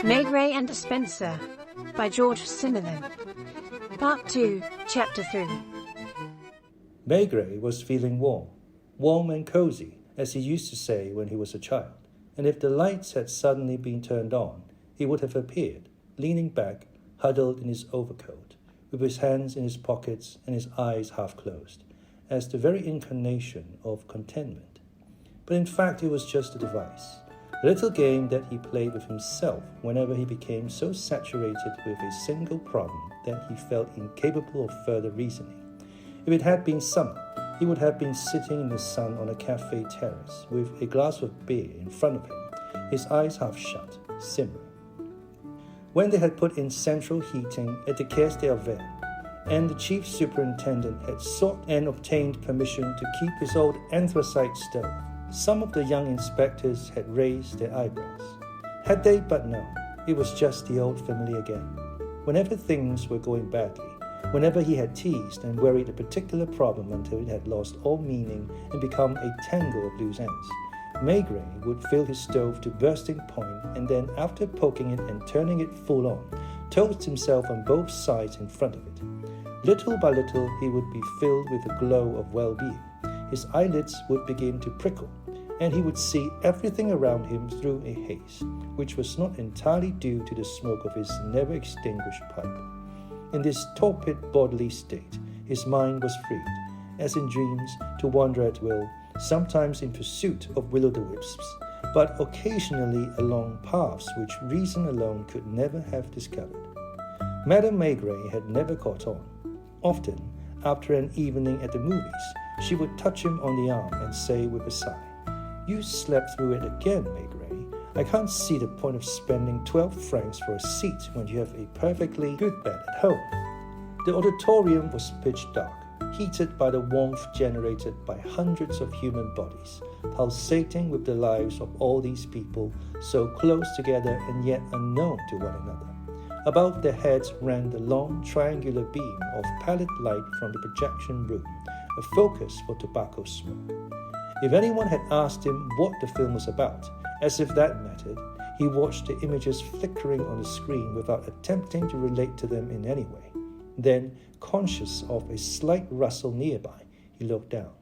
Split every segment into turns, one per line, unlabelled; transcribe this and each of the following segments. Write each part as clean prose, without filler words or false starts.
Maigret and Spinster by George Simenon. Part 2, Chapter 3.
Maigret was feeling warm and cozy, as he used to say when he was a child, and if the lights had suddenly been turned on, he would have appeared, leaning back, huddled in his overcoat, with his hands in his pockets and his eyes half closed, as the very incarnation of contentment. But in fact it was just a device, a little game that he played with himself whenever he became so saturated with a single problem that he felt incapable of further reasoning. If it had been summer, he would have been sitting in the sun on a cafe terrace with a glass of beer in front of him, his eyes half shut, simmering. When they had put in central heating at the Caisse d'Arvers, and the chief superintendent had sought and obtained permission to keep his old anthracite stove, some of the young inspectors had raised their eyebrows. Had they but known, it was just the old familiar game. Whenever things were going badly, whenever he had teased and worried a particular problem until it had lost all meaning and become a tangle of loose ends, Maigret would fill his stove to bursting point and then, after poking it and turning it full on, toast himself on both sides in front of it. Little by little he would be filled with a glow of well-being. His eyelids would begin to prickle, and he would see everything around him through a haze, which was not entirely due to the smoke of his never-extinguished pipe. In this torpid bodily state, his mind was freed, as in dreams, to wander at will, sometimes in pursuit of will-o'-the-wisps, but occasionally along paths which reason alone could never have discovered. Madame Maigret had never caught on. Often, after an evening at the movies, she would touch him on the arm and say with a sigh, "You slept through it again, Maigret. I can't see the point of spending 12 francs for a seat when you have a perfectly good bed at home." The auditorium was pitch dark, heated by the warmth generated by hundreds of human bodies, pulsating with the lives of all these people so close together and yet unknown to one another. Above their heads ran the long triangular beam of pallid light from the projection room, a focus for tobacco smoke. If anyone had asked him what the film was about, as if that mattered, he watched the images flickering on the screen without attempting to relate to them in any way. Then, conscious of a slight rustle nearby, he looked down.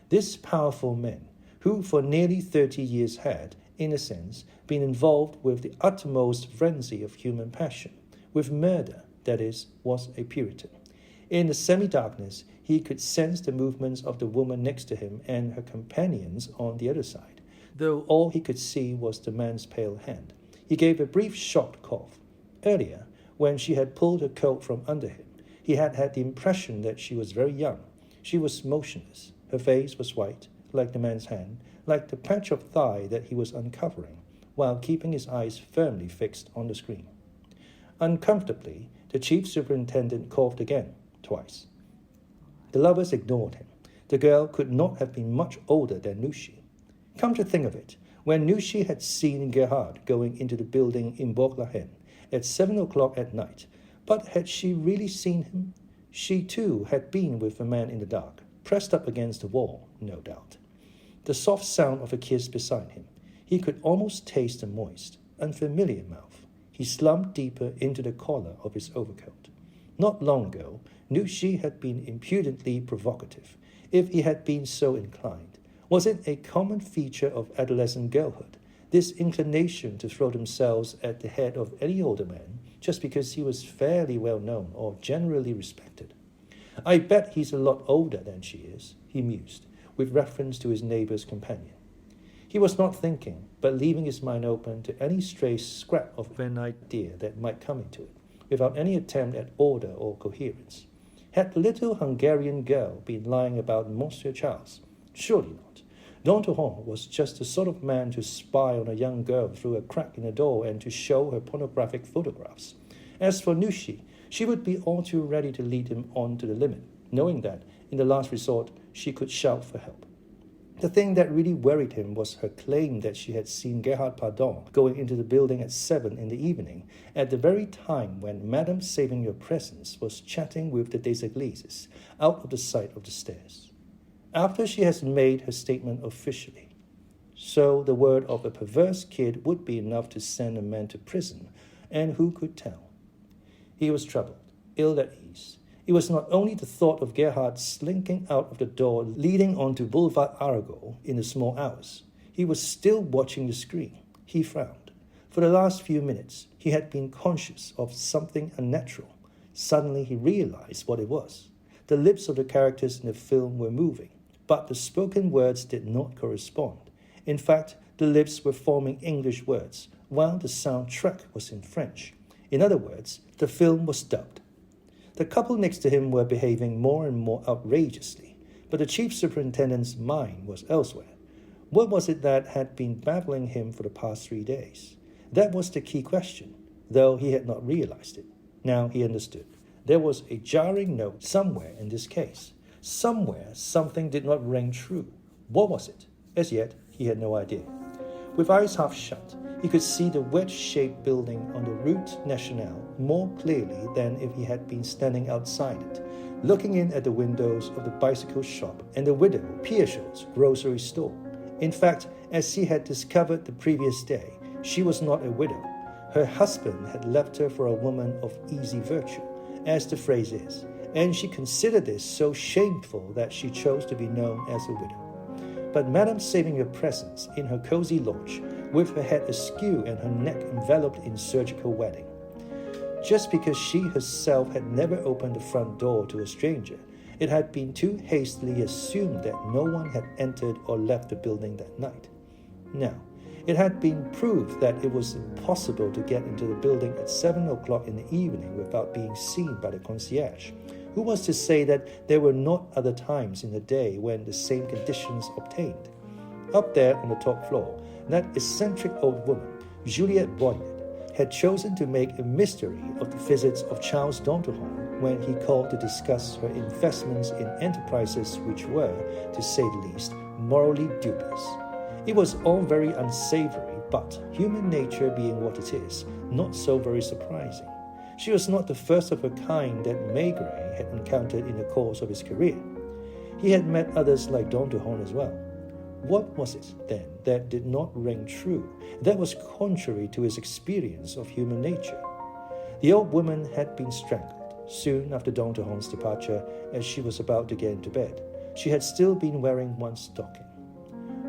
This powerful man, who for nearly 30 years had, in a sense, been involved with the uttermost frenzy of human passion, with murder, that is, was a Puritan. In the semi-darkness, he could sense the movements of the woman next to him and her companions on the other side, though all he could see was the man's pale hand. He gave a brief shocked cough. Earlier, when she had pulled her coat from under him, he had had the impression that she was very young. She was motionless. Her face was white, like the man's hand, like the patch of thigh that he was uncovering, while keeping his eyes firmly fixed on the screen. Uncomfortably, the chief superintendent coughed again, twice. The lovers ignored him. The girl could not have been much older than Nushi. Come to think of it, when Nushi had seen Gerhard going into the building in Bourg-la-Reine at 7 o'clock at night, but had she really seen him? She too had been with the man in the dark, pressed up against the wall, no doubt. The soft sound of a kiss beside him. He could almost taste the moist, unfamiliar mouth. He slumped deeper into the collar of his overcoat. Not long ago, Nushi had been impudently provocative, if he had been so inclined. Was it a common feature of adolescent girlhood, this inclination to throw themselves at the head of any older man, just because he was fairly well known or generally respected? "I bet he's a lot older than she is," he mused, with reference to his neighbor's companion. He was not thinking, but leaving his mind open to any stray scrap of an idea that might come into it, without any attempt at order or coherence. Had the little Hungarian girl been lying about Monsieur Charles? Surely not. Don Juan was just the sort of man to spy on a young girl through a crack in the door and to show her pornographic photographs. As for Nushi, she would be all too ready to lead him on to the limit, knowing that, in the last resort, she could shout for help. The thing that really worried him was her claim that she had seen Gerhard Pardon going into the building at 7 in the evening, at the very time when Madame Saving Your Presence was chatting with the Desaglises, out of the sight of the stairs. After she has made her statement officially, So the word of a perverse kid would be enough to send a man to prison, and who could tell? He was troubled, ill at ease. It was not only the thought of Gerhard slinking out of the door leading onto Boulevard Arago in the small hours. He was still watching the screen. He frowned. For the last few minutes, he had been conscious of something unnatural. Suddenly he realized what it was. The lips of the characters in the film were moving, but the spoken words did not correspond. In fact, the lips were forming English words, while the soundtrack was in French. In other words, the film was dubbed. The couple next to him were behaving more and more outrageously, but the chief superintendent's mind was elsewhere. What was it that had been baffling him for the past 3 days? That was the key question, though he had not realized it. Now he understood. There was a jarring note somewhere in this case. Somewhere something did not ring true. What was it? As yet, he had no idea. With eyes half shut, he could see the wedge-shaped building on the Route Nationale more clearly than if he had been standing outside it, looking in at the windows of the bicycle shop and the widow Pierchot's grocery store. In fact, as he had discovered the previous day, she was not a widow. Her husband had left her for a woman of easy virtue, as the phrase is, and she considered this so shameful that she chose to be known as a widow. But Madame saving her presence in her cozy lodge, with her head askew and her neck enveloped in surgical wedding. Just because she herself had never opened the front door to a stranger, it had been too hastily assumed that no one had entered or left the building that night. Now, it had been proved that it was impossible to get into the building at 7 o'clock in the evening without being seen by the concierge. Who was to say that there were not other times in the day when the same conditions obtained? Up there on the top floor, that eccentric old woman, Juliette Boynet, had chosen to make a mystery of the visits of Charles d'Enterholm when he called to discuss her investments in enterprises which were, to say the least, morally dubious. It was all very unsavory, but human nature being what it is, not so very surprising. She was not the first of her kind that Maigret had encountered in the course of his career. He had met others like d'Enterholm as well. What was it, then, that did not ring true, that was contrary to his experience of human nature? The old woman had been strangled soon after d'Enterholm's departure as she was about to get into bed. She had still been wearing one stocking.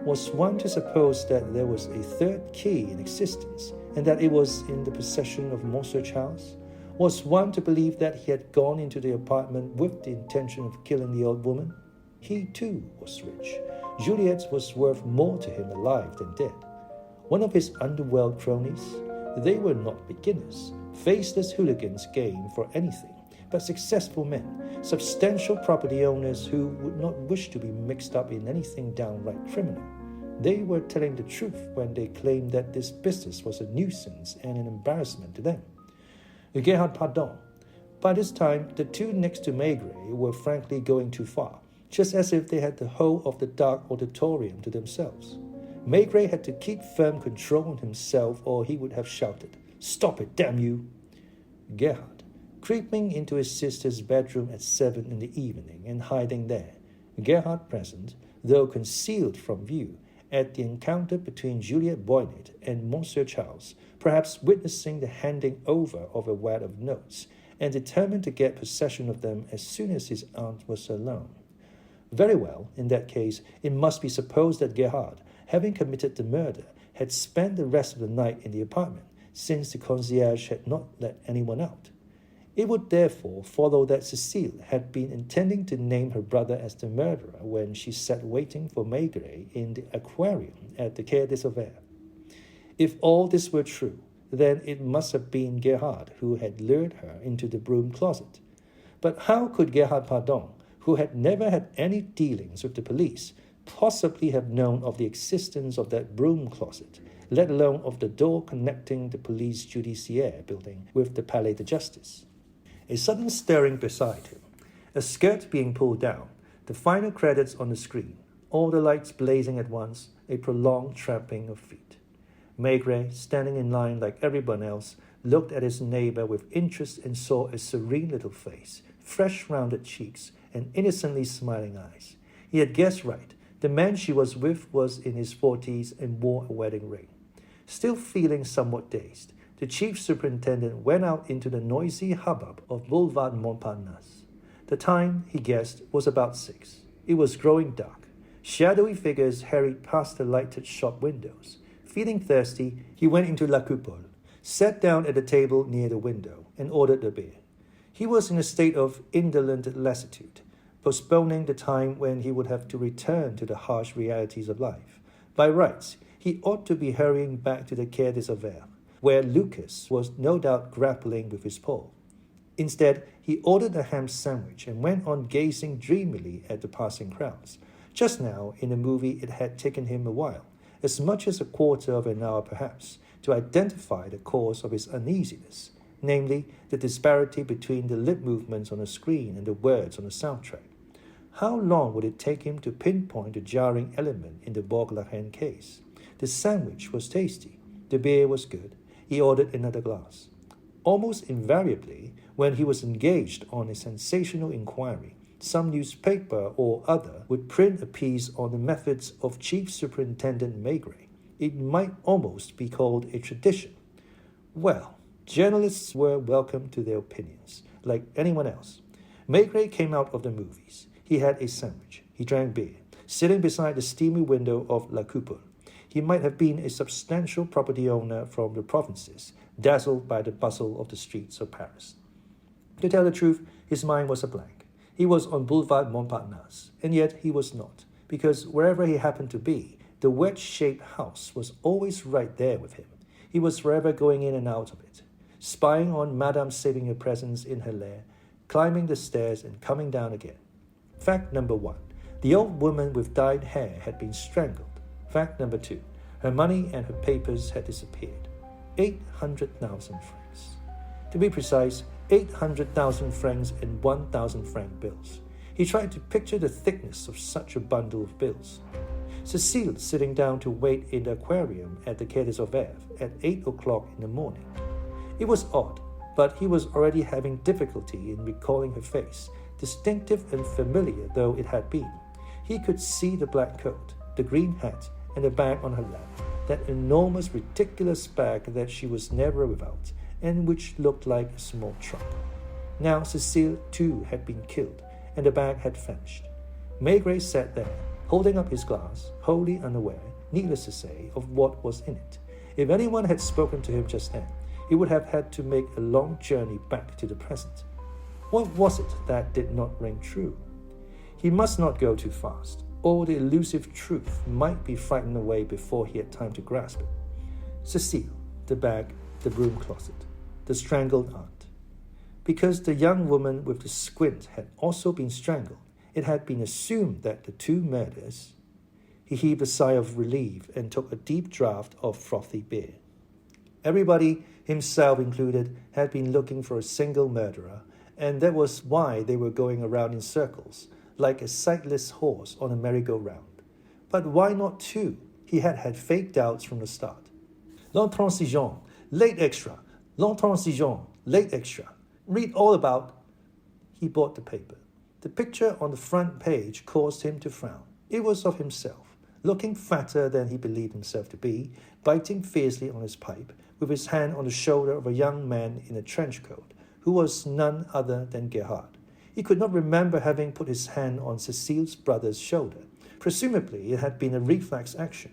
Was one to suppose that there was a third key in existence, and that it was in the possession of Monsieur Charles? Was one to believe that he had gone into the apartment with the intention of killing the old woman? He, too, was rich. Juliette was worth more to him alive than dead. One of his underworld cronies? They were not beginners, faceless hooligans game for anything, but successful men, substantial property owners who would not wish to be mixed up in anything downright criminal. They were telling the truth when they claimed that this business was a nuisance and an embarrassment to them. Gerhard Pardon. By this time, the two next to Maigret were frankly going too far, just as if they had the whole of the dark auditorium to themselves. Maigret had to keep firm control on himself or he would have shouted, "Stop it, damn you!" Gerhard, creeping into his sister's bedroom at 7 in the evening and hiding there. Gerhard present, though concealed from view, at the encounter between Juliette Boynet and Monsieur Charles, perhaps witnessing the handing over of a wad of notes, and determined to get possession of them as soon as his aunt was alone. Very well, in that case, it must be supposed that Gerhard, having committed the murder, had spent the rest of the night in the apartment, since the concierge had not let anyone out. It would therefore follow that Cécile had been intending to name her brother as the murderer when she sat waiting for Maigret in the aquarium at the Quai des Ouvers. If all this were true, then it must have been Gerhard who had lured her into the broom closet. But how could Gerhard Pardon, who had never had any dealings with the police, possibly have known of the existence of that broom closet, let alone of the door connecting the police judiciaire building with the Palais de Justice? A sudden stirring beside him, a skirt being pulled down, the final credits on the screen, all the lights blazing at once, a prolonged tramping of feet. Maigret, standing in line like everyone else, looked at his neighbor with interest and saw a serene little face, fresh rounded cheeks, and innocently smiling eyes. He had guessed right. The man she was with was in his 40s and wore a wedding ring. Still feeling somewhat dazed, the chief superintendent went out into the noisy hubbub of Boulevard Montparnasse. The time, he guessed, was about 6. It was growing dark. Shadowy figures hurried past the lighted shop windows. Feeling thirsty, he went into La Coupole, sat down at a table near the window, and ordered a beer. He was in a state of indolent lassitude, postponing the time when he would have to return to the harsh realities of life. By rights, he ought to be hurrying back to the Quai des Ouvers, where Lucas was no doubt grappling with his pole. Instead, he ordered a ham sandwich and went on gazing dreamily at the passing crowds. Just now, in the movie, it had taken him a while, as much as a quarter of an hour perhaps, to identify the cause of his uneasiness, namely, the disparity between the lip movements on the screen and the words on the soundtrack. How long would it take him to pinpoint the jarring element in the Bourg-la-Reine case? The sandwich was tasty. The beer was good. He ordered another glass. Almost invariably, when he was engaged on a sensational inquiry, some newspaper or other would print a piece on the methods of Chief Superintendent Maigret. It might almost be called a tradition. Well, journalists were welcome to their opinions, like anyone else. Maigret came out of the movies. He had a sandwich. He drank beer, sitting beside the steamy window of La Coupole. He might have been a substantial property owner from the provinces, dazzled by the bustle of the streets of Paris. To tell the truth, his mind was a blank. He was on Boulevard Montparnasse, and yet he was not, because wherever he happened to be, the wedge-shaped house was always right there with him. He was forever going in and out of it, spying on Madame saving her presence in her lair, climbing the stairs and coming down again. Fact number 1, the old woman with dyed hair had been strangled. Fact number 2, her money and her papers had disappeared. 800,000 francs. To be precise, 800,000 francs in 1,000 franc bills. He tried to picture the thickness of such a bundle of bills. Cécile sitting down to wait in the aquarium at the Quai des Ouvers at 8 o'clock in the morning. It was odd, but he was already having difficulty in recalling her face, distinctive and familiar though it had been. He could see the black coat, the green hat, and the bag on her lap, that enormous ridiculous bag that she was never without, and which looked like a small trunk. Now Cécile too had been killed, and the bag had vanished. Maigret sat there, holding up his glass, wholly unaware, needless to say, of what was in it. If anyone had spoken to him just then, he would have had to make a long journey back to the present. What was it that did not ring true? He must not go too fast, or the elusive truth might be frightened away before he had time to grasp it. Cécile, the bag, the broom closet, the strangled aunt. Because the young woman with the squint had also been strangled, it had been assumed that the two murders... He heaved a sigh of relief and took a deep draught of frothy beer. Everybody, himself included, had been looking for a single murderer, and that was why they were going around in circles, like a sightless horse on a merry-go-round. But why not two? He had had fake doubts from the start. L'intransigeant, late extra. L'intransigeant, late extra. Read all about... He bought the paper. The picture on the front page caused him to frown. It was of himself, looking fatter than he believed himself to be, biting fiercely on his pipe, with his hand on the shoulder of a young man in a trench coat, who was none other than Gerhard. He could not remember having put his hand on Cécile's brother's shoulder. Presumably, it had been a reflex action.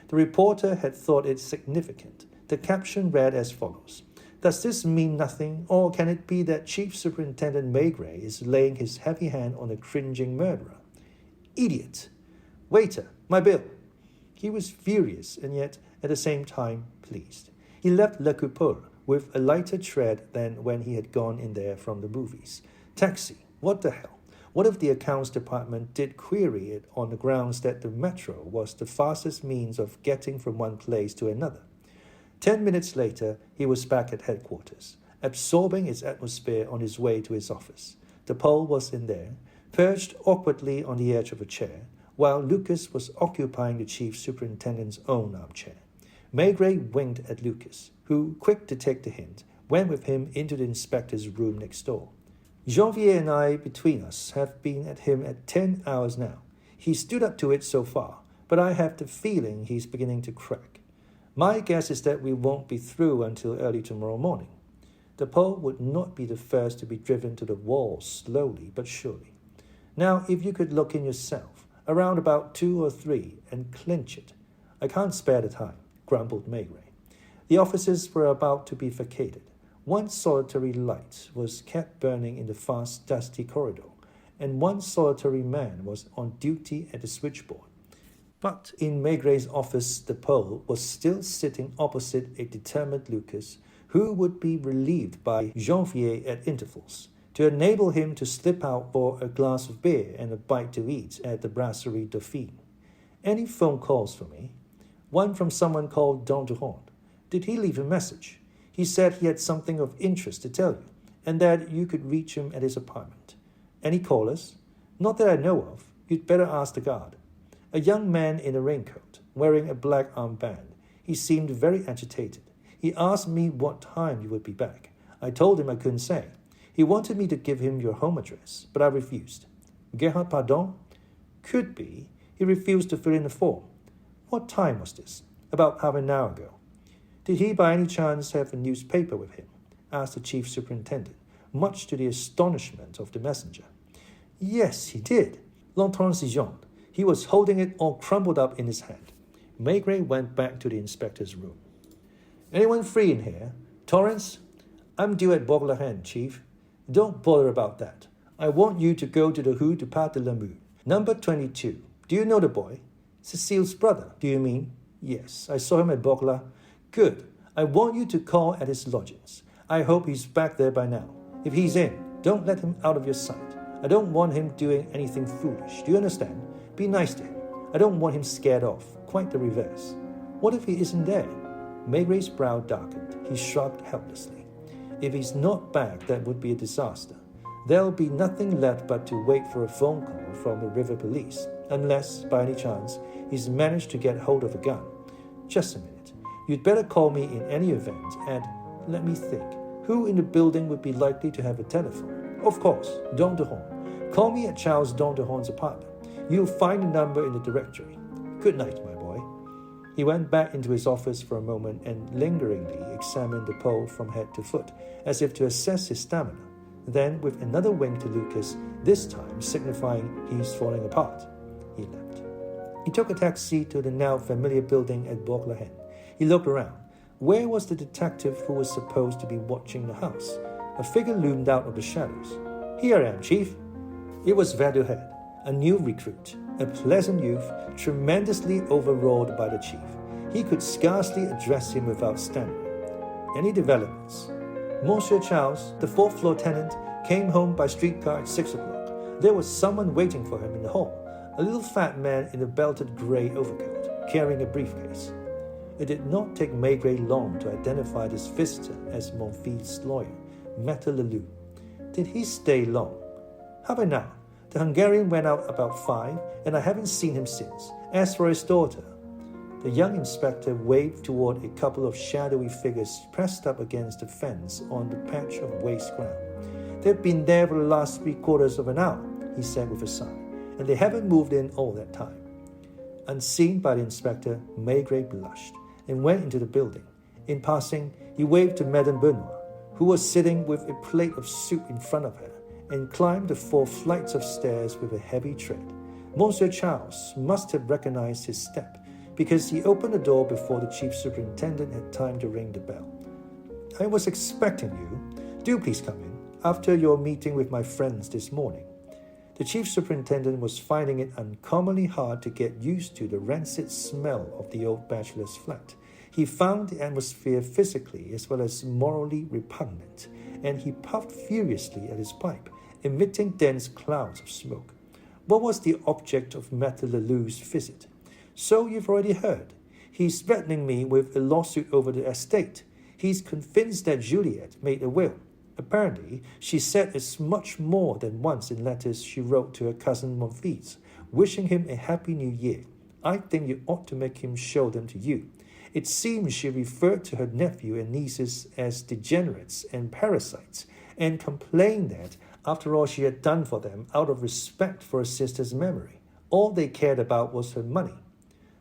The reporter had thought it significant. The caption read as follows: "Does this mean nothing, or can it be that Chief Superintendent Maigret is laying his heavy hand on a cringing murderer? Idiot! Waiter, my bill!" He was furious and yet, at the same time, pleased. He left La Coupole with a lighter tread than when he had gone in there from the movies. Taxi, what the hell? What if the accounts department did query it on the grounds that the metro was the fastest means of getting from one place to another? 10 minutes later, he was back at headquarters, absorbing its atmosphere on his way to his office. The Pole was in there, perched awkwardly on the edge of a chair, while Lucas was occupying the chief superintendent's own armchair. Maigret winked at Lucas, who, quick to take the hint, went with him into the inspector's room next door. Janvier and I, between us, have been at him at 10 hours now. He stood up to it so far, but I have the feeling he's beginning to crack. My guess is that we won't be through until early tomorrow morning. The pole would not be the first to be driven to the wall slowly but surely. Now, if you could look in yourself, around about 2 or 3, and clinch it. I can't spare the time, grumbled Maigret. The officers were about to be vacated. One solitary light was kept burning in the vast, dusty corridor, and one solitary man was on duty at the switchboard. But in Maigret's office, the Pole was still sitting opposite a determined Lucas, who would be relieved by Janvier at intervals, to enable him to slip out for a glass of beer and a bite to eat at the Brasserie Dauphine. Any phone calls for me? One from someone called Duchemin. Did he leave a message? He said he had something of interest to tell you, and that you could reach him at his apartment. Any callers? Not that I know of. You'd better ask the guard. A young man in a raincoat, wearing a black armband. He seemed very agitated. He asked me what time you would be back. I told him I couldn't say. He wanted me to give him your home address, but I refused. Gerhard Pardon? Could be. He refused to fill in the form. What time was this? About half an hour ago. Did he by any chance have a newspaper with him? Asked the chief superintendent, much to the astonishment of the messenger. Yes, he did. L'Intransigeant. He was holding it all crumpled up in his hand. Maigret went back to the inspector's room. Anyone free in here? Torrance? I'm due at Berger, Chief. Don't bother about that. I want you to go to the Rue du Pas de la Mue, number 22. Do you know the boy? Cecile's brother, do you mean? Yes, I saw him at Berger. Good. I want you to call at his lodgings. I hope he's back there by now. If he's in, don't let him out of your sight. I don't want him doing anything foolish. Do you understand? Be nice to him. I don't want him scared off. Quite the reverse. What if he isn't there? Maigret's brow darkened. He shrugged helplessly. If he's not back, that would be a disaster. There'll be nothing left but to wait for a phone call from the river police, unless, by any chance, he's managed to get hold of a gun. Just a minute. You'd better call me in any event, and let me think. Who in the building would be likely to have a telephone? Of course, Duchemin. Call me at Charles Duchemin's apartment. You'll find the number in the directory. Good night, my boy. He went back into his office for a moment and lingeringly examined the pole from head to foot, as if to assess his stamina. Then, with another wink to Lucas, this time signifying he's falling apart, he left. He took a taxi to the now familiar building at Berger. He looked around. Where was the detective who was supposed to be watching the house? A figure loomed out of the shadows. Here I am, Chief. It was Verging, a new recruit, a pleasant youth, tremendously overawed by the chief. He could scarcely address him without stammering. Any developments? Monsieur Charles, the 4th floor tenant, came home by streetcar at 6 o'clock. There was someone waiting for him in the hall, a little fat man in a belted grey overcoat, carrying a briefcase. It did not take Maigret long to identify this visitor as Monfils' lawyer, Maître Leloup. Did he stay long? Half an hour. The Hungarian went out about 5, and I haven't seen him since. As for his daughter, the young inspector waved toward a couple of shadowy figures pressed up against the fence on the patch of waste ground. They've been there for the last 3/4 of an hour, he said with a sigh, and they haven't moved in all that time. Unseen by the inspector, Maigret blushed and went into the building. In passing, he waved to Madame Benoît, who was sitting with a plate of soup in front of her, and climbed the 4 flights of stairs with a heavy tread. Monsieur Charles must have recognized his step, because he opened the door before the chief superintendent had time to ring the bell. I was expecting you. Do please come in, after your meeting with my friends this morning. The chief superintendent was finding it uncommonly hard to get used to the rancid smell of the old bachelor's flat. He found the atmosphere physically as well as morally repugnant, and he puffed furiously at his pipe, emitting dense clouds of smoke. What was the object of Maître Leloup's visit? So you've already heard. He's threatening me with a lawsuit over the estate. He's convinced that Juliet made a will. Apparently, she said as much more than once in letters she wrote to her cousin Monfils, wishing him a happy new year. I think you ought to make him show them to you. It seems she referred to her nephew and nieces as degenerates and parasites, and complained that, after all she had done for them, out of respect for her sister's memory, all they cared about was her money.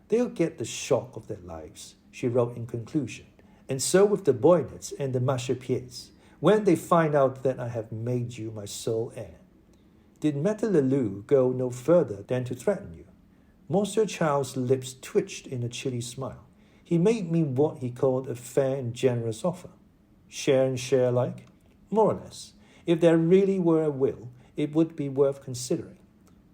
They'll get the shock of their lives, she wrote in conclusion, and so with the Boynets and the Marchepieds, when they find out that I have made you my sole heir. Did Maître Leloup go no further than to threaten you? Monsieur Charles' lips twitched in a chilly smile. He made me what he called a fair and generous offer. Share and share alike? More or less. If there really were a will, it would be worth considering.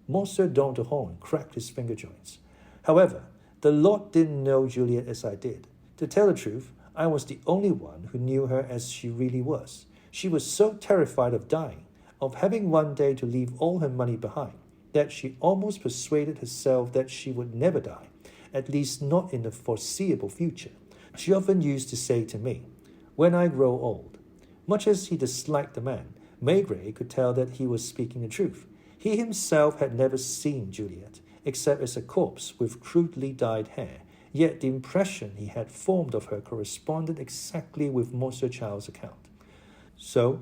Monsieur d'Onterhorn cracked his finger joints. However, the Lord didn't know Juliet as I did. To tell the truth, I was the only one who knew her as she really was. She was so terrified of dying, of having one day to leave all her money behind, that she almost persuaded herself that she would never die, at least not in the foreseeable future. She often used to say to me, "When I grow old." Much as he disliked the man, Maigret could tell that he was speaking the truth. He himself had never seen Juliet, except as a corpse with crudely dyed hair, yet the impression he had formed of her corresponded exactly with Monsieur Charles' account. So,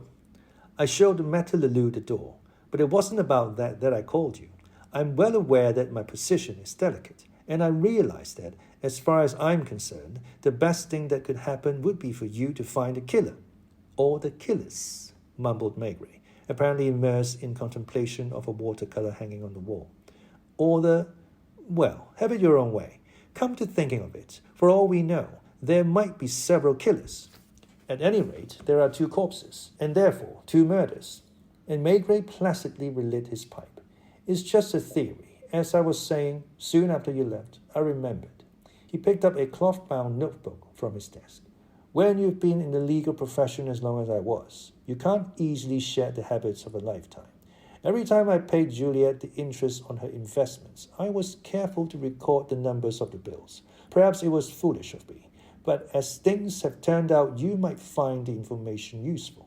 I showed Maître Leloup the door, but it wasn't about that I called you. I'm well aware that my position is delicate, and I realize that, as far as I'm concerned, the best thing that could happen would be for you to find a killer. Or the killers, mumbled Maigret, apparently immersed in contemplation of a watercolor hanging on the wall. Or well, have it your own way. Come to thinking of it, for all we know, there might be several killers. At any rate, there are 2 corpses, and therefore 2 murders. And Maigret placidly relit his pipe. It's just a theory. As I was saying, soon after you left, I remembered. He picked up a cloth-bound notebook from his desk. When you've been in the legal profession as long as I was, you can't easily shed the habits of a lifetime. Every time I paid Juliet the interest on her investments, I was careful to record the numbers of the bills. Perhaps it was foolish of me, but as things have turned out, you might find the information useful.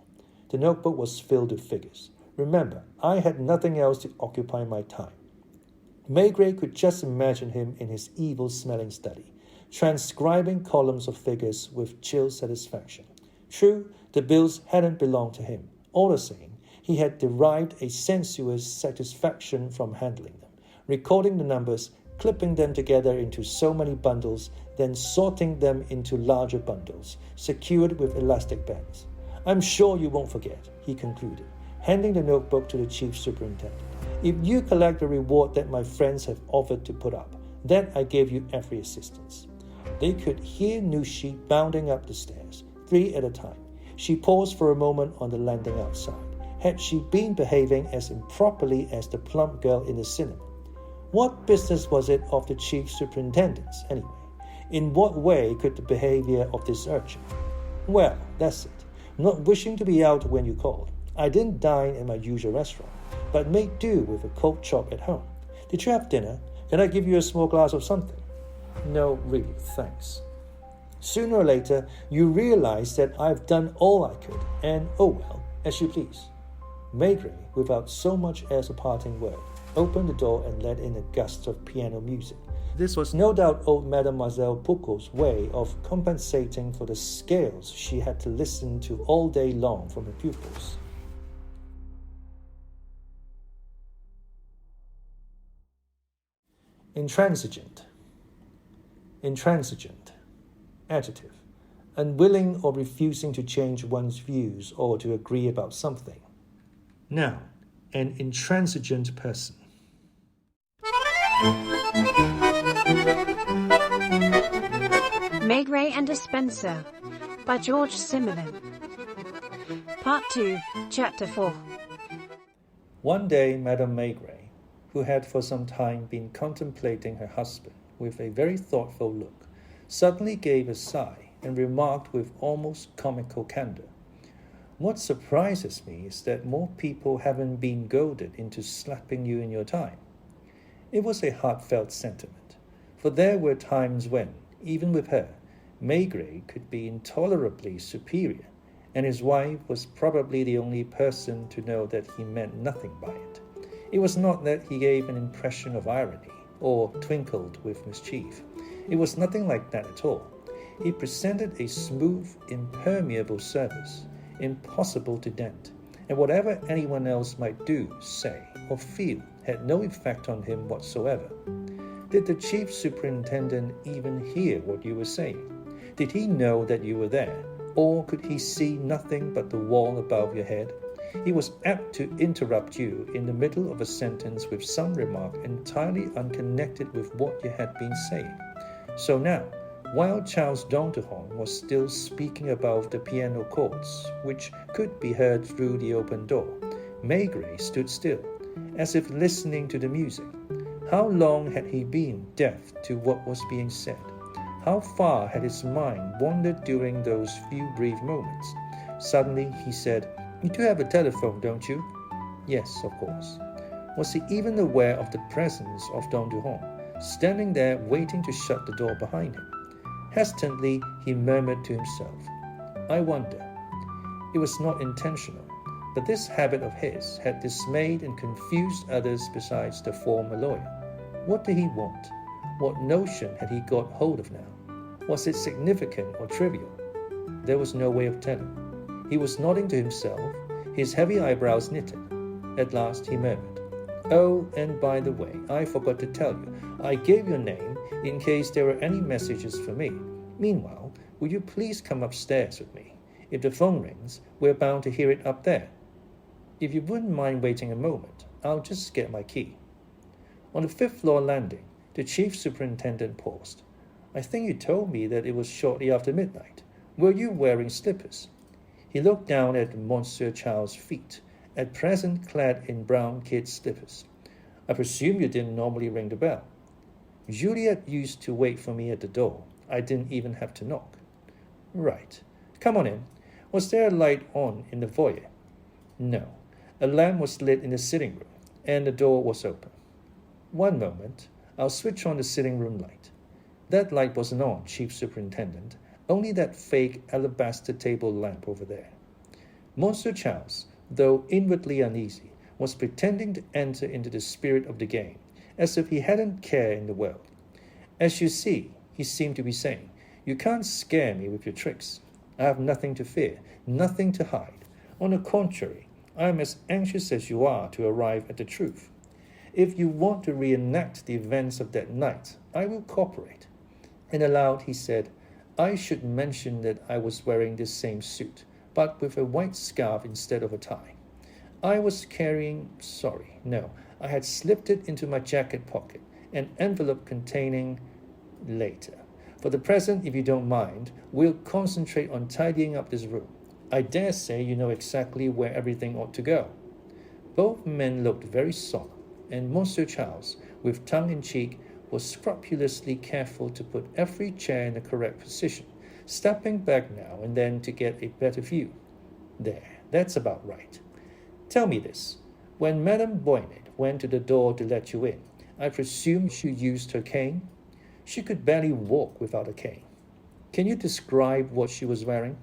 The notebook was filled with figures. Remember, I had nothing else to occupy my time. Maigret could just imagine him in his evil-smelling study, transcribing columns of figures with chill satisfaction. True, the bills hadn't belonged to him. All the same, he had derived a sensuous satisfaction from handling them, recording the numbers, clipping them together into so many bundles, then sorting them into larger bundles, secured with elastic bands. I'm sure you won't forget, he concluded, handing the notebook to the chief superintendent. If you collect the reward that my friends have offered to put up, then I gave you every assistance. They could hear Nushi bounding up the stairs, 3 at a time. She paused for a moment on the landing outside. Had she been behaving as improperly as the plump girl in the cinema? What business was it of the chief superintendent's, anyway? In what way could the behavior of this urchin? Well, that's it. Not wishing to be out when you called, I didn't dine at my usual restaurant, but made do with a cold chop at home. Did you have dinner? Can I give you a small glass of something? No, really, thanks. Sooner or later, you realize that I've done all I could, and oh well, as you please. Maigret, without so much as a parting word, opened the door and let in a gust of piano music. This was no doubt old Mademoiselle Poucault's way of compensating for the scales she had to listen to all day long from her pupils. Intransigent. Intransigent. Adjective. Unwilling or refusing to change one's views or to agree about something. Noun. An intransigent person.
Maigret and Spinster by George Simenon. Part 2, Chapter 4.
One day, Madame Maigret, who had for some time been contemplating her husband with a very thoughtful look, suddenly gave a sigh and remarked with almost comical candor, "What surprises me is that more people haven't been goaded into slapping you in your time." It was a heartfelt sentiment, for there were times when, even with her, Maigret could be intolerably superior, and his wife was probably the only person to know that he meant nothing by it. It was not that he gave an impression of irony or twinkled with mischief. It was nothing like that at all. He presented a smooth, impermeable surface, impossible to dent, and whatever anyone else might do, say, or feel had no effect on him whatsoever. Did the chief superintendent even hear what you were saying? Did he know that you were there, or could he see nothing but the wall above your head? He was apt to interrupt you in the middle of a sentence with some remark entirely unconnected with what you had been saying. So now, while Charles d'Anderhorn was still speaking above the piano chords, which could be heard through the open door, Maigret stood still, as if listening to the music. How long had he been deaf to what was being said? How far had his mind wandered during those few brief moments? Suddenly he said, "You do have a telephone, don't you?" "Yes, of course." Was he even aware of the presence of d'Anderhorn, standing there waiting to shut the door behind him? Hesitantly, he murmured to himself, "I wonder." It was not intentional, but this habit of his had dismayed and confused others besides the former lawyer. What did he want? What notion had he got hold of now? Was it significant or trivial? There was no way of telling. He was nodding to himself, his heavy eyebrows knitted. At last he murmured, "Oh, and by the way, I forgot to tell you, I gave your name in case there were any messages for me. Meanwhile, will you please come upstairs with me? If the phone rings, we're bound to hear it up there. If you wouldn't mind waiting a moment, I'll just get my key." On the fifth-floor landing, the chief superintendent paused. "I think you told me that it was shortly after midnight. Were you wearing slippers?" He looked down at Monsieur Charles' feet, at present clad in brown kid slippers. "I presume you didn't normally ring the bell." "Juliet used to wait for me at the door. I didn't even have to knock." "Right. Come on in. Was there a light on in the foyer?" "No. A lamp was lit in the sitting room, and the door was open." "One moment. I'll switch on the sitting room light." "That light wasn't on, Chief Superintendent. Only that fake alabaster table lamp over there." Monsieur Charles, though inwardly uneasy, was pretending to enter into the spirit of the game, as if he hadn't care in the world. "As you see," he seemed to be saying, "you can't scare me with your tricks. I have nothing to fear, nothing to hide. On the contrary, I am as anxious as you are to arrive at the truth. If you want to reenact the events of that night, I will cooperate." And aloud he said, "I should mention that I was wearing this same suit, but with a white scarf instead of a tie. I was carrying, I had slipped it into my jacket pocket, an envelope containing later. For the present, if you don't mind, we'll concentrate on tidying up this room. I dare say you know exactly where everything ought to go." Both men looked very solemn, and Monsieur Charles, with tongue in cheek, was scrupulously careful to put every chair in the correct position, stepping back now and then to get a better view. "There, that's about right. Tell me this. When Madame Boynet went to the door to let you in, I presume she used her cane?" "She could barely walk without a cane." "Can you describe what she was wearing?"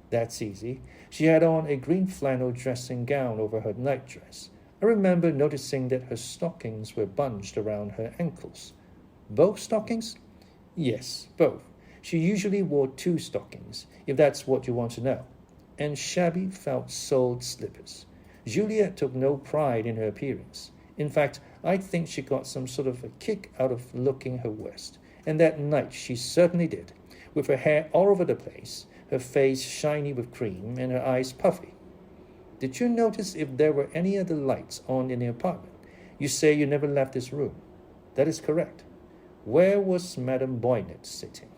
"That's easy. She had on a green flannel dressing gown over her nightdress. I remember noticing that her stockings were bunched around her ankles." "Both stockings?" "Yes, both. She usually wore 2 stockings, if that's what you want to know, and shabby felt-soled slippers. Juliet took no pride in her appearance. In fact, I think she got some sort of a kick out of looking her worst, and that night she certainly did, with her hair all over the place, her face shiny with cream, and her eyes puffy." "Did you notice if there were any other lights on in the apartment? You say you never left this room." "That is correct." "Where was Madame Boynet sitting?"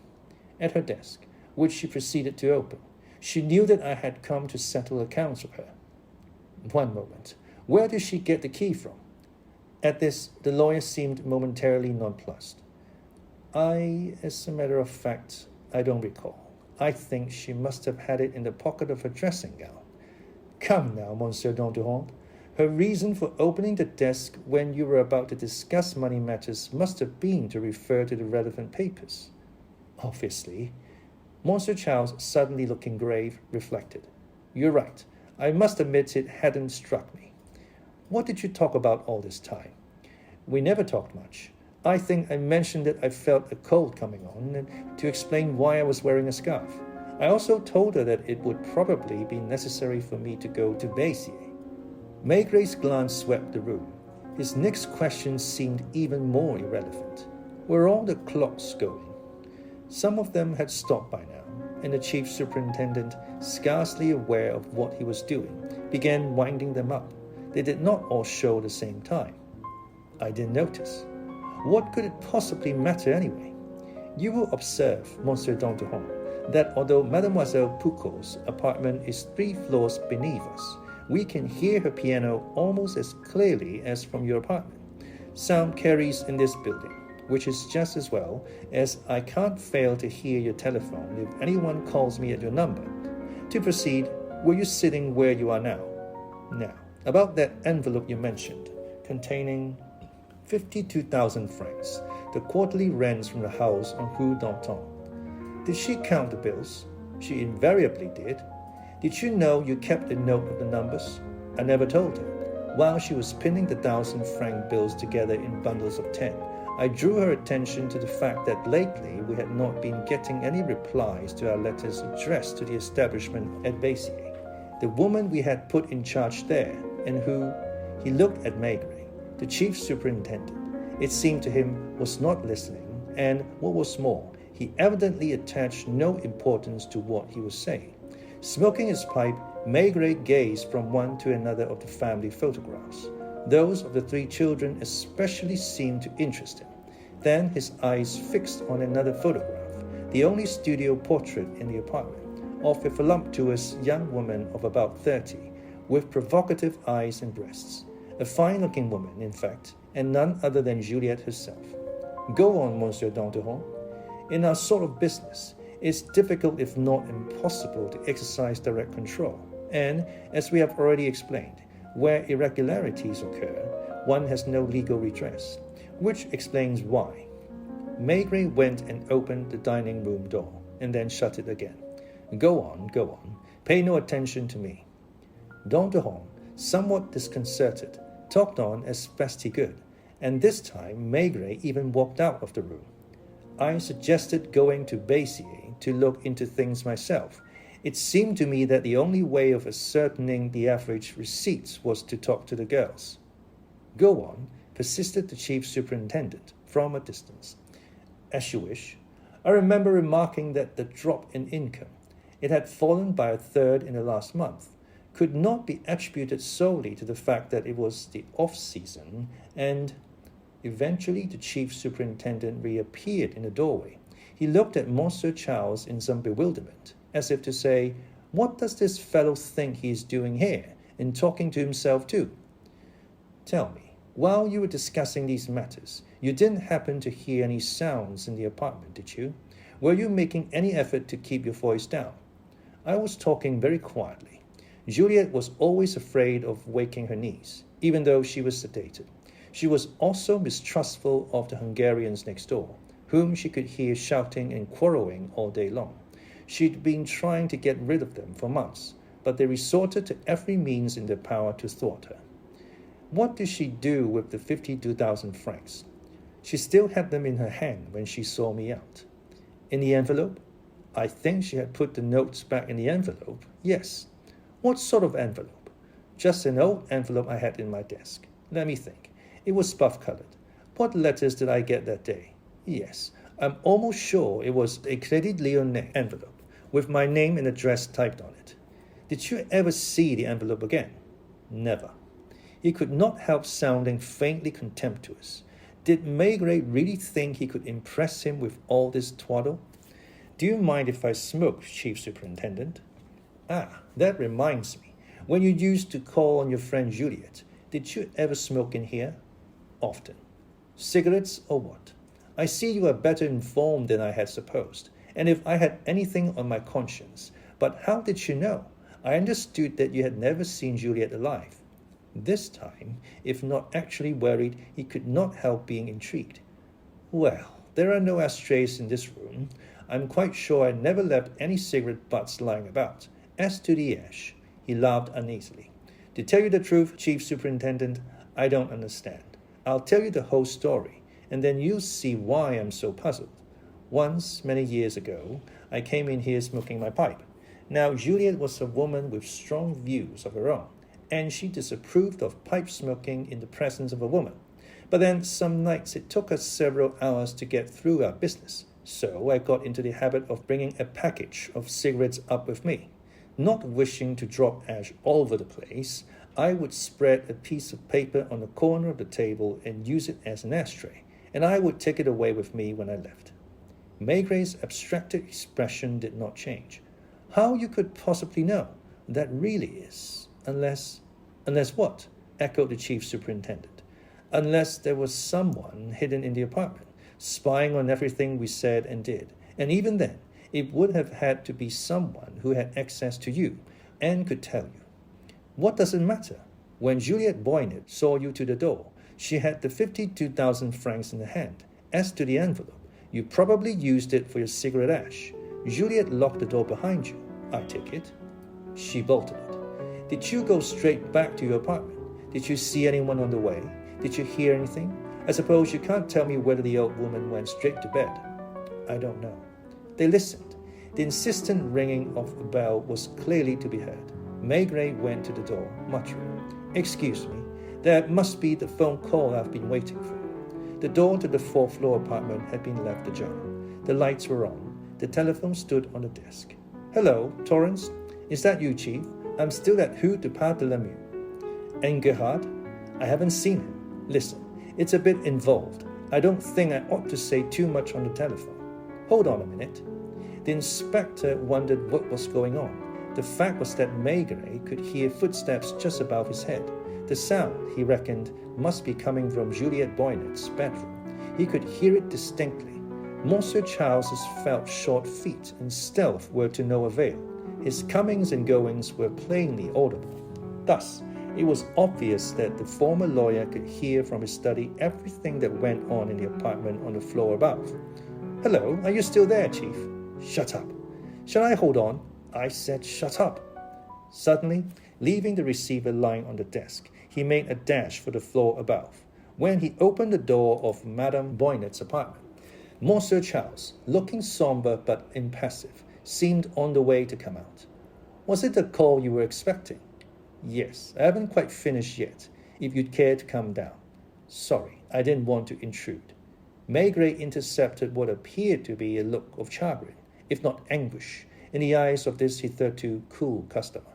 "At her desk, which she proceeded to open. She knew that I had come to settle accounts with her." "One moment. Where did she get the key from?" At this, the lawyer seemed momentarily nonplussed. As a matter of fact, I don't recall. I think she must have had it in the pocket of her dressing gown." "Come now, Monsieur d'Anderhorn. Her reason for opening the desk when you were about to discuss money matters must have been to refer to the relevant papers." "Obviously." Monsieur Charles, suddenly looking grave, reflected. "You're right. I must admit it hadn't struck me. What did you talk about all this time?" "We never talked much. I think I mentioned that I felt a cold coming on, and to explain why I was wearing a scarf. I also told her that it would probably be necessary for me to go to Béziers." Maigret's glance swept the room. His next question seemed even more irrelevant. Were all the clocks going? Some of them had stopped by now, and the chief superintendent, scarcely aware of what he was doing, began winding them up. They did not all show the same time. I didn't notice. What could it possibly matter anyway? You will observe, Monsieur Duchemin, that although Mademoiselle Poucault's apartment is 3 floors beneath us, we can hear her piano almost as clearly as from your apartment. Sound carries in this building, which is just as well, as I can't fail to hear your telephone if anyone calls me at your number. To proceed, were you sitting where you are now? Now, about that envelope you mentioned, containing 52,000 francs, the quarterly rents from the house on Rue d'Antin. Did she count the bills? She invariably did. Did you know you kept a note of the numbers? I never told her. While she was pinning the 1,000-franc bills together in bundles of 10, I drew her attention to the fact that lately we had not been getting any replies to our letters addressed to the establishment at Béziers. The woman we had put in charge there, and who, he looked at Maigret, the chief superintendent, it seemed to him, was not listening, and, what was more, he evidently attached no importance to what he was saying. Smoking his pipe, Maigret gazed from one to another of the family photographs. Those of the 3 children especially seemed to interest him. Then his eyes fixed on another photograph, the only studio portrait in the apartment, of a voluptuous young woman of about 30, with provocative eyes and breasts. A fine-looking woman, in fact, and none other than Juliette herself. Go on, Monsieur Duchemin. In our sort of business, it's difficult if not impossible to exercise direct control, and, as we have already explained, where irregularities occur, one has no legal redress, which explains why. Maigret went and opened the dining room door, and then shut it again. Go on, pay no attention to me. Duchemin, somewhat disconcerted, talked on as best he could, and this time Maigret even walked out of the room. I suggested going to Béziers to look into things myself. It seemed to me that the only way of ascertaining the average receipts was to talk to the girls. Go on, persisted the chief superintendent from a distance. As you wish. I remember remarking that the drop in income, it had fallen by 1/3 in the last month, could not be attributed solely to the fact that it was the off-season, and eventually the chief superintendent reappeared in the doorway. He looked at Monsieur Charles in some bewilderment, as if to say, what does this fellow think he is doing here, and talking to himself too? Tell me, while you were discussing these matters, you didn't happen to hear any sounds in the apartment, did you? Were you making any effort to keep your voice down? I was talking very quietly. Juliette was always afraid of waking her niece, even though she was sedated. She was also mistrustful of the Hungarians next door, whom she could hear shouting and quarreling all day long. She'd been trying to get rid of them for months, but they resorted to every means in their power to thwart her. What did she do with the 52,000 francs? She still had them in her hand when she saw me out. In the envelope? I think she had put the notes back in the envelope, yes. What sort of envelope? Just an old envelope I had in my desk. Let me think. It was buff-colored. What letters did I get that day? Yes, I'm almost sure it was a Crédit Lyonnais envelope, with my name and address typed on it. Did you ever see the envelope again? Never. He could not help sounding faintly contemptuous. Did Maigret really think he could impress him with all this twaddle? Do you mind if I smoke, Chief Superintendent? Ah, that reminds me. When you used to call on your friend Juliette, did you ever smoke in here? Often. Cigarettes or what? I see you are better informed than I had supposed, and if I had anything on my conscience. But how did you know? I understood that you had never seen Juliette alive. This time, if not actually worried, he could not help being intrigued. Well, there are no ashtrays in this room. I'm quite sure I never left any cigarette butts lying about. As to the ash, he laughed uneasily. To tell you the truth, Chief Superintendent, I don't understand. I'll tell you the whole story, and then you'll see why I'm so puzzled. Once, many years ago, I came in here smoking my pipe. Now, Juliette was a woman with strong views of her own, and she disapproved of pipe smoking in the presence of a woman. But then some nights it took us several hours to get through our business, so I got into the habit of bringing a package of cigarettes up with me. Not wishing to drop ash all over the place, I would spread a piece of paper on the corner of the table and use it as an ashtray, and I would take it away with me when I left. Maigret's abstracted expression did not change. How you could possibly know? That really is. Unless what? Echoed the chief superintendent. Unless there was someone hidden in the apartment, spying on everything we said and did. And even then, it would have had to be someone who had access to you and could tell you. What does it matter? When Juliette Boynet saw you to the door, she had the 52,000 francs in her hand. As to the envelope, you probably used it for your cigarette ash. Juliette locked the door behind you, I take it. She bolted it. Did you go straight back to your apartment? Did you see anyone on the way? Did you hear anything? I suppose you can't tell me whether the old woman went straight to bed. I don't know. They listened. The insistent ringing of the bell was clearly to be heard. Maigret went to the door, muttering, "Excuse me, that must be the phone call I've been waiting for." The door to the fourth-floor apartment had been left ajar. The lights were on. The telephone stood on the desk. "Hello, Torrance. Is that you, Chief? I'm still at Rue du Pas de la Mue." "And Gerhard?" "I haven't seen him. Listen, it's a bit involved. I don't think I ought to say too much on the telephone. Hold on a minute." The inspector wondered what was going on. The fact was that Maigret could hear footsteps just above his head. The sound, he reckoned, must be coming from Juliette Boynet's bedroom. He could hear it distinctly. Monsieur Charles's felt short feet and stealth were to no avail. His comings and goings were plainly audible. Thus, it was obvious that the former lawyer could hear from his study everything that went on in the apartment on the floor above. "Hello, are you still there, Chief?" "Shut up." "Shall I hold on?" I said shut up. Suddenly, leaving the receiver lying on the desk, he made a dash for the floor above. When he opened the door of Madame Boynet's apartment, Monsieur Charles, looking somber but impassive, seemed on the way to come out. "Was it the call you were expecting?" "Yes, I haven't quite finished yet, if you'd care to come down." "Sorry, I didn't want to intrude." Maigret intercepted what appeared to be a look of chagrin, if not anguish, in the eyes of this hitherto cool customer.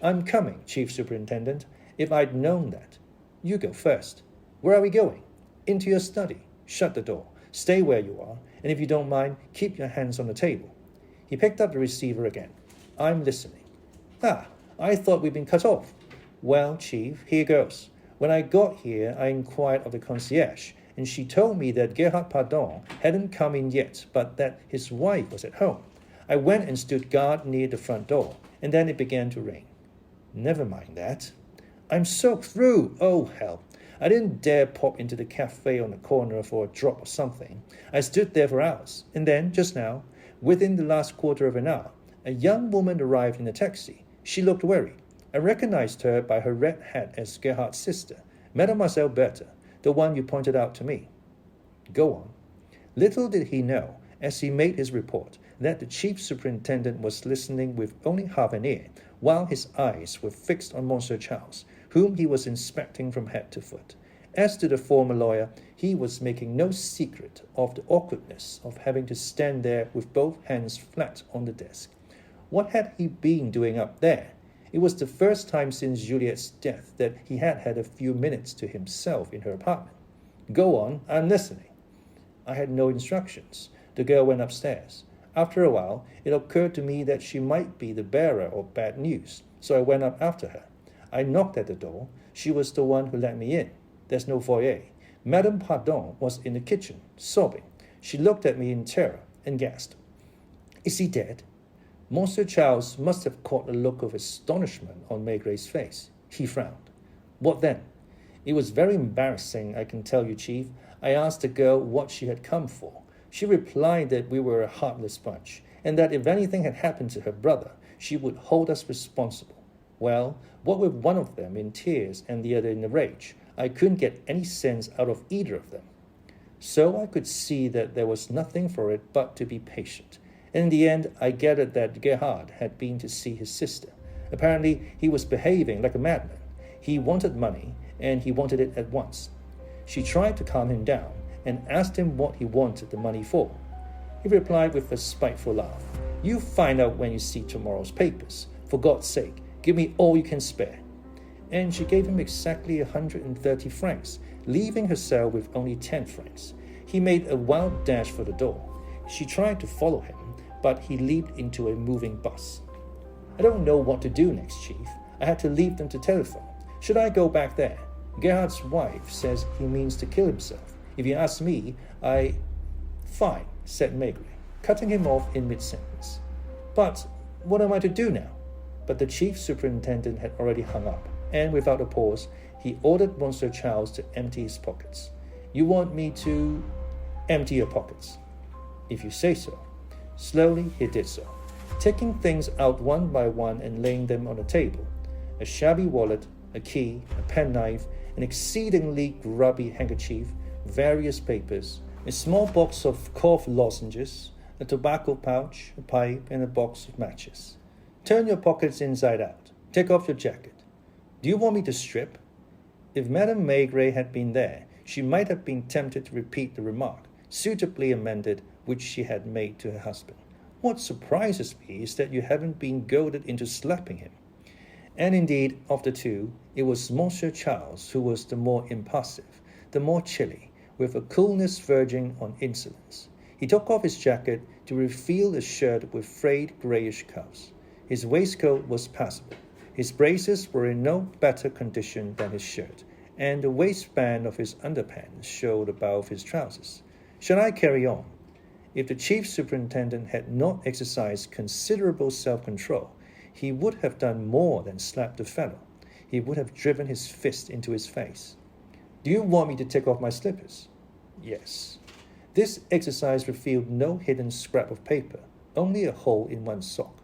"I'm coming, Chief Superintendent. If I'd known that." "You go first." "Where are we going?" "Into your study. Shut the door. Stay where you are, and if you don't mind, keep your hands on the table." He picked up the receiver again. "I'm listening." "Ah, I thought we'd been cut off." "Well, Chief, here goes. When I got here, I inquired of the concierge, and she told me that Gerhard Pardon hadn't come in yet, but that his wife was at home. I went and stood guard near the front door, and then it began to rain." "Never mind that." "I'm soaked through. Oh, hell. I didn't dare pop into the cafe on the corner for a drop or something. I stood there for hours, and then, just now, within the last quarter of an hour, a young woman arrived in a taxi. She looked worried. I recognized her by her red hat as Gerhard's sister, Mademoiselle Berger, the one you pointed out to me." "Go on." Little did he know, as he made his report, that the chief superintendent was listening with only half an ear, while his eyes were fixed on Monsieur Charles, whom he was inspecting from head to foot. As to the former lawyer, he was making no secret of the awkwardness of having to stand there with both hands flat on the desk. What had he been doing up there? It was the first time since Juliette's death that he had had a few minutes to himself in her apartment. "Go on, I'm listening." "I had no instructions. The girl went upstairs. After a while, it occurred to me that she might be the bearer of bad news, so I went up after her. I knocked at the door. She was the one who let me in. There's no foyer. Madame Pardon was in the kitchen, sobbing. She looked at me in terror and gasped. 'Is he dead?' Monsieur Charles must have caught a look of astonishment on Maigret's face. He frowned. 'What then?' 'It was very embarrassing, I can tell you, Chief. I asked the girl what she had come for. She replied that we were a heartless bunch, and that if anything had happened to her brother, she would hold us responsible. Well, what with one of them in tears and the other in a rage, I couldn't get any sense out of either of them. So I could see that there was nothing for it but to be patient. And in the end, I gathered that Gerhard had been to see his sister. Apparently, he was behaving like a madman, He wanted money, and he wanted it at once. She tried to calm him down and asked him what he wanted the money for. He replied with a spiteful laugh, "You find out when you see tomorrow's papers. For God's sake, give me all you can spare." And she gave him exactly 130 francs, leaving herself with only 10 francs. He made a wild dash for the door. She tried to follow him, but he leaped into a moving bus. "I don't know what to do next, Chief. I had to leave them to telephone. Should I go back there? Gerhard's wife says he means to kill himself. If you ask me, Fine, said Maigret, cutting him off in mid-sentence. "But what am I to do now?" But the chief superintendent had already hung up, and without a pause, he ordered Monsieur Charles to empty his pockets. "You want me to empty your pockets?" "If you say so." Slowly he did so, taking things out one by one and laying them on the table. A shabby wallet, a key, a penknife, an exceedingly grubby handkerchief, various papers, a small box of cough lozenges, a tobacco pouch, a pipe, and a box of matches. "Turn your pockets inside out. Take off your jacket." "Do you want me to strip?" If Madame Maigret had been there, she might have been tempted to repeat the remark, suitably amended, which she had made to her husband. "What surprises me is that you haven't been goaded into slapping him." And indeed, of the two, it was Monsieur Charles who was the more impassive, the more chilly, with a coolness verging on insolence. He took off his jacket to reveal a shirt with frayed greyish cuffs. His waistcoat was passable. His braces were in no better condition than his shirt, and the waistband of his underpants showed above his trousers. Shall I carry on? If the chief superintendent had not exercised considerable self-control, he would have done more than slap the fellow. He would have driven his fist into his face. "Do you want me to take off my slippers?" "Yes." This exercise revealed no hidden scrap of paper, only a hole in one sock.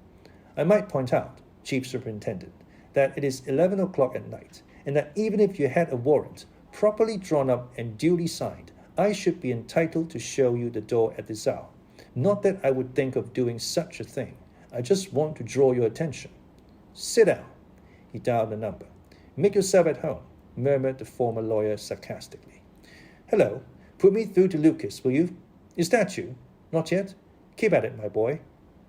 "I might point out, Chief Superintendent, that it is 11 o'clock at night, and that even if you had a warrant, properly drawn up and duly signed, I should be entitled to show you the door at this hour. Not that I would think of doing such a thing. I just want to draw your attention." "Sit down." He dialed the number. "Make yourself at home," murmured the former lawyer sarcastically. "Hello, put me through to Lucas, will you? Is that you? Not yet? Keep at it, my boy."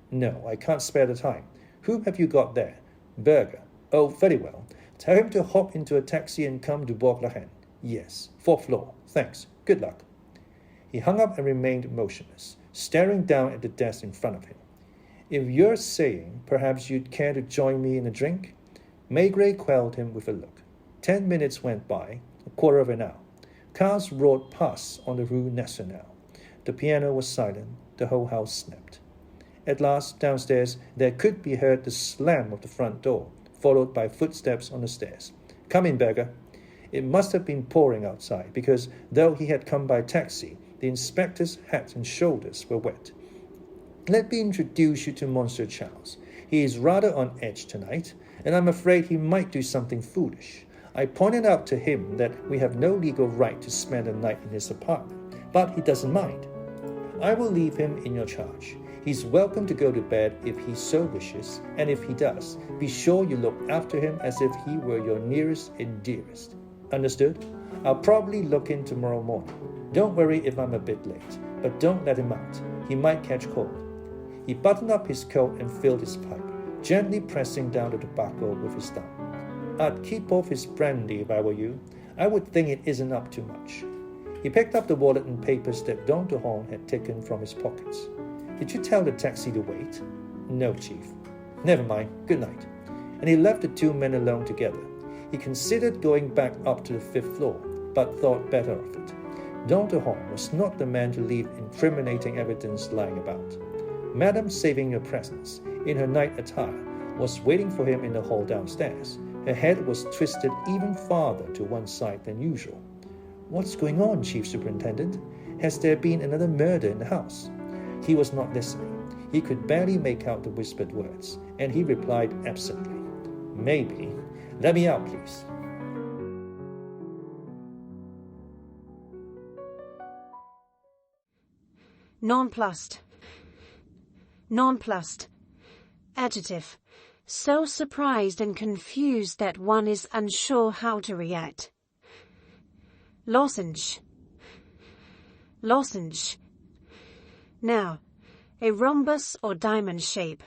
"No, I can't spare the time. Whom have you got there?" "Berger." "Oh, very well. Tell him to hop into a taxi and come to Bourg-la-Reine." "Yes, 4th floor. Thanks. Good luck." He hung up and remained motionless, staring down at the desk in front of him. "If you're saying perhaps you'd care to join me in a drink?" Maigret quelled him with a look. 10 minutes went by, a quarter of an hour. Cars roared past on the Rue Nationale. The piano was silent, the whole house slept. At last, downstairs, there could be heard the slam of the front door, followed by footsteps on the stairs. "Come in, Berger." It must have been pouring outside, because, though he had come by taxi, the inspector's hat and shoulders were wet. "Let me introduce you to Monsieur Charles. He is rather on edge tonight, and I'm afraid he might do something foolish. I pointed out to him that we have no legal right to spend the night in his apartment, but he doesn't mind. I will leave him in your charge. He's welcome to go to bed if he so wishes, and if he does, be sure you look after him as if he were your nearest and dearest. Understood? I'll probably look in tomorrow morning. Don't worry if I'm a bit late, but don't let him out. He might catch cold." He buttoned up his coat and filled his pipe, gently pressing down the tobacco with his thumb. "I'd keep off his brandy if I were you. I would think it isn't up too much." He picked up the wallet and papers that Don Duchon had taken from his pockets. "Did you tell the taxi to wait?" "No, Chief." "Never mind. Good night." And he left the two men alone together. He considered going back up to the 5th floor, but thought better of it. Don Duchon was not the man to leave incriminating evidence lying about. Madame Saving-Your Presence, in her night attire, was waiting for him in the hall downstairs. Her head was twisted even farther to one side than usual. "What's going on, Chief Superintendent? Has there been another murder in the house?" He was not listening. He could barely make out the whispered words, and he replied absently, "Maybe. Let me out, please."
Nonplussed. Nonplussed. Adjective. so surprised and confused that one is unsure how to react. Lozenge. Lozenge. Now, a rhombus or diamond shape